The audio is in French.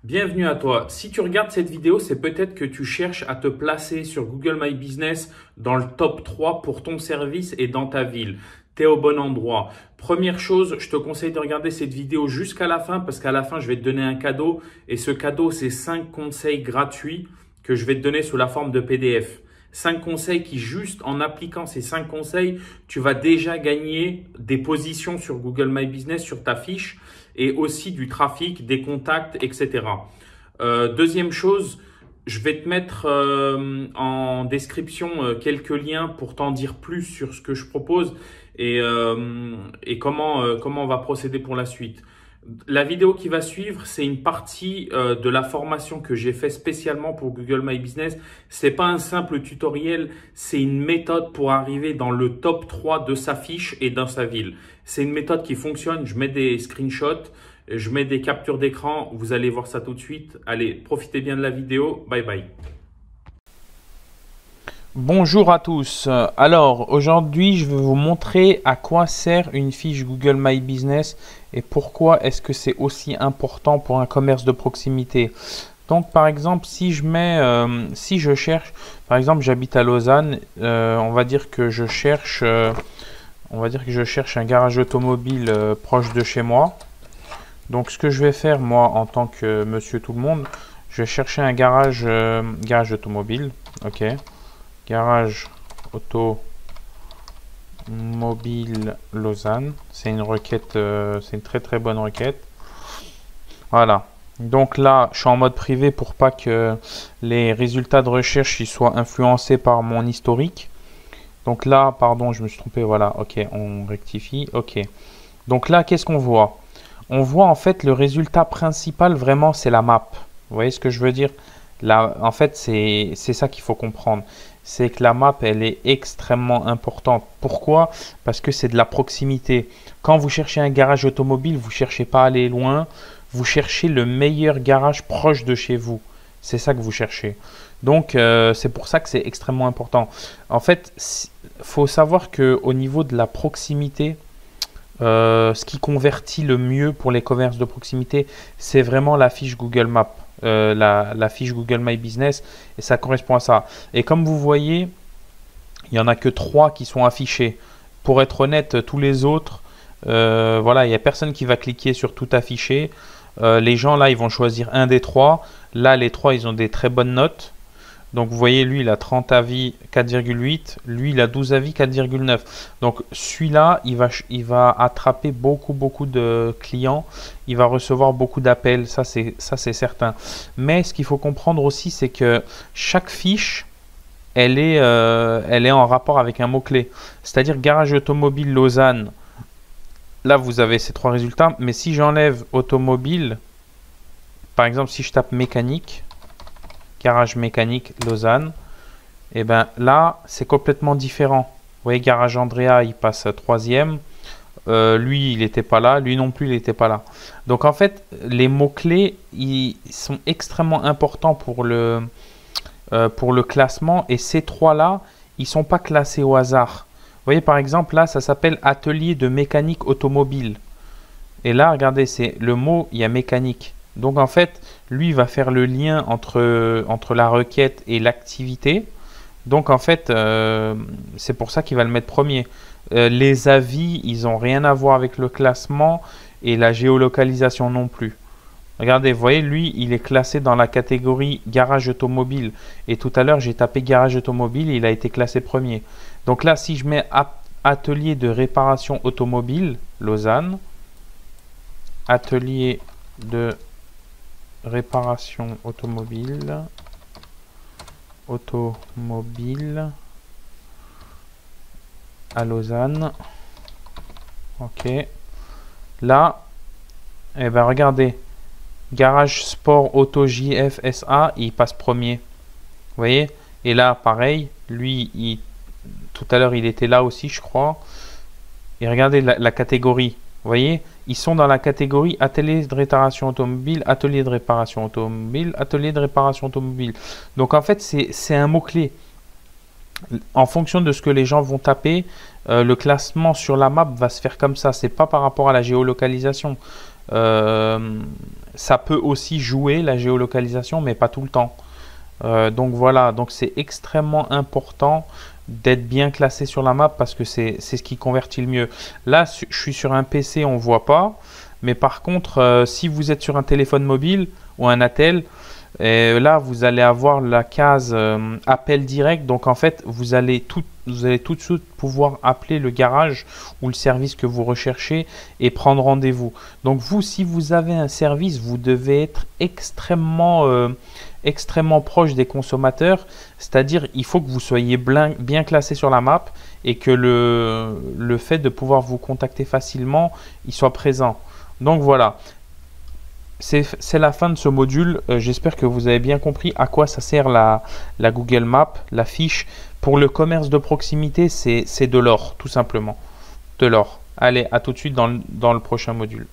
Bienvenue à toi. Si tu regardes cette vidéo, c'est peut-être que tu cherches à te placer sur Google My Business dans le top 3 pour ton service et dans ta ville. Tu es au bon endroit. Première chose, je te conseille de regarder cette vidéo jusqu'à la fin parce qu'à la fin, je vais te donner un cadeau et ce cadeau, c'est 5 conseils gratuits que je vais te donner sous la forme de PDF. 5 conseils qui, juste en appliquant ces 5 conseils, tu vas déjà gagner des positions sur Google My Business, sur ta fiche et aussi du trafic, des contacts, etc. Deuxième chose, je vais te mettre en description quelques liens pour t'en dire plus sur ce que je propose et comment on va procéder pour la suite. La vidéo qui va suivre, c'est une partie de la formation que j'ai fait spécialement pour Google My Business. C'est pas un simple tutoriel, c'est une méthode pour arriver dans le top 3 de sa fiche et dans sa ville. C'est une méthode qui fonctionne. Je mets des screenshots, je mets des captures d'écran. Vous allez voir ça tout de suite. Allez, profitez bien de la vidéo. Bye bye. Bonjour à tous. Alors aujourd'hui je vais vous montrer à quoi sert une fiche Google My Business et pourquoi est-ce que c'est aussi important pour un commerce de proximité. Donc par exemple si je cherche, par exemple j'habite à Lausanne, on va dire que je cherche un garage automobile proche de chez moi. Donc ce que je vais faire moi en tant que monsieur tout le monde, je vais chercher un garage automobile. Ok. Garage automobile Lausanne. C'est une requête, c'est une très bonne requête. Voilà. Donc là, je suis en mode privé pour pas que les résultats de recherche ils soient influencés par mon historique. Donc là, pardon, je me suis trompé. Voilà. Ok, on rectifie. Ok. Donc là, qu'est-ce qu'on voit? On voit en fait le résultat principal vraiment, c'est la map. Vous voyez ce que je veux dire? Là, en fait, c'est ça qu'il faut comprendre. C'est que la map, elle est extrêmement importante. Pourquoi? Parce que c'est de la proximité. Quand vous cherchez un garage automobile, vous ne cherchez pas à aller loin. Vous cherchez le meilleur garage proche de chez vous. C'est ça que vous cherchez. Donc, c'est pour ça que c'est extrêmement important. En fait, il faut savoir qu'au niveau de la proximité, ce qui convertit le mieux pour les commerces de proximité, c'est vraiment la fiche Google Maps. La fiche Google My Business et ça correspond à ça. Et comme vous voyez, il n'y en a que 3 qui sont affichés. Pour être honnête, tous les autres, voilà, il n'y a personne qui va cliquer sur tout afficher. Les gens là, ils vont choisir un des 3. Là, les 3, ils ont des très bonnes notes. Donc vous voyez, lui, il a 30 avis, 4,8. Lui, il a 12 avis, 4,9. Donc celui-là, il va attraper beaucoup de clients. Il va recevoir beaucoup d'appels. Ça, c'est certain. Mais ce qu'il faut comprendre aussi, c'est que chaque fiche, elle est en rapport avec un mot-clé. C'est-à-dire garage automobile Lausanne. Là, vous avez ces 3 résultats. Mais si j'enlève automobile, par exemple, si je tape mécanique, garage mécanique Lausanne, et ben là c'est complètement différent. Vous voyez, garage Andrea, il passe 3e. Lui, il n'était pas là. Lui non plus, il n'était pas là. Donc en fait, les mots-clés, ils sont extrêmement importants pour le classement. Et ces 3-là, ils ne sont pas classés au hasard. Vous voyez, par exemple, là, ça s'appelle atelier de mécanique automobile. Et là, regardez, c'est le mot, il y a mécanique. Donc en fait, lui va faire le lien entre la requête et l'activité. Donc en fait, c'est pour ça qu'il va le mettre premier. Les avis, ils n'ont rien à voir avec le classement et la géolocalisation non plus. Regardez, vous voyez, lui, il est classé dans la catégorie garage automobile. Et tout à l'heure, j'ai tapé garage automobile et il a été classé premier. Donc là, si je mets atelier de réparation automobile, Lausanne, atelier de réparation automobile à Lausanne. Ok. Là, eh ben regardez, garage sport auto JFSA, il passe premier. Vous voyez? Et là, pareil, lui, tout à l'heure, il était là aussi, je crois. Et regardez la catégorie. Vous voyez, ils sont dans la catégorie atelier de réparation automobile, atelier de réparation automobile, atelier de réparation automobile. Donc en fait, c'est un mot-clé. En fonction de ce que les gens vont taper, le classement sur la map va se faire comme ça. C'est pas par rapport à la géolocalisation. Ça peut aussi jouer la géolocalisation, mais pas tout le temps. Donc voilà, donc c'est extrêmement important d'être bien classé sur la map parce que c'est ce qui convertit le mieux. Là, je suis sur un PC, on ne voit pas. Mais par contre, si vous êtes sur un téléphone mobile ou un attel, là, vous allez avoir la case appel direct. Donc en fait, vous allez tout de suite pouvoir appeler le garage ou le service que vous recherchez et prendre rendez-vous. Donc vous, si vous avez un service, vous devez être extrêmement proche des consommateurs. C'est-à-dire, il faut que vous soyez bien classé sur la map et que le fait de pouvoir vous contacter facilement, il soit présent. Donc voilà. C'est la fin de ce module. J'espère que vous avez bien compris à quoi ça sert la Google Maps, la fiche. Pour le commerce de proximité, c'est de l'or, tout simplement. De l'or. Allez, à tout de suite dans le prochain module.